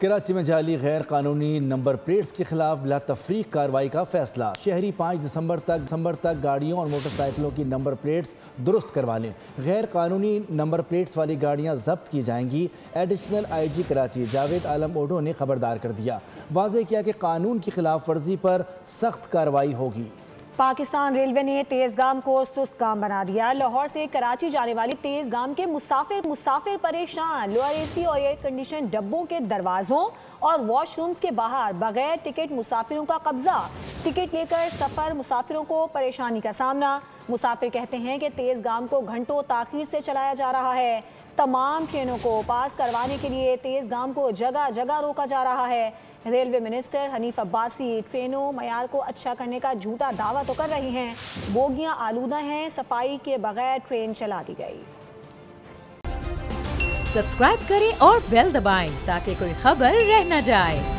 कराची में जाली गैर कानूनी नंबर प्लेट्स के खिलाफ बिला तफरीक कार्रवाई का फैसला। शहरी 5 दिसंबर तक गाड़ियों और मोटरसाइकिलों की नंबर प्लेट्स दुरुस्त करवा लें। गैर कानूनी नंबर प्लेट्स वाली गाड़ियां जब्त की जाएंगी। एडिशनल IG कराची जावेद आलम ओडो ने खबरदार कर दिया। वाज़ेह किया कि कानून की खिलाफ वर्जी पर सख्त कार्रवाई होगी। पाकिस्तान रेलवे ने तेज़गाम को सुस्त गाम बना दिया। लाहौर से कराची जाने वाली तेज़गाम के मुसाफिर परेशान। लोअर AC और एयर कंडीशन डब्बों के दरवाजों और वॉशरूम्स के बाहर बगैर टिकट मुसाफिरों का कब्जा। टिकट लेकर सफ़र मुसाफिरों को परेशानी का सामना। मुसाफिर कहते हैं कि तेज़गाम को घंटों ताख़ीर से चलाया जा रहा है। तमाम ट्रेनों को पास करवाने के लिए तेज़गाम को जगह जगह रोका जा रहा है। रेलवे मिनिस्टर हनीफ अब्बासी ट्रेनों मयार को अच्छा करने का झूठा दावा तो कर रही हैं। बोगियां आलूदा हैं, सफाई के बगैर ट्रेन चला दी गई। सब्सक्राइब करें और बेल दबाएं ताकि कोई खबर रह न जाए।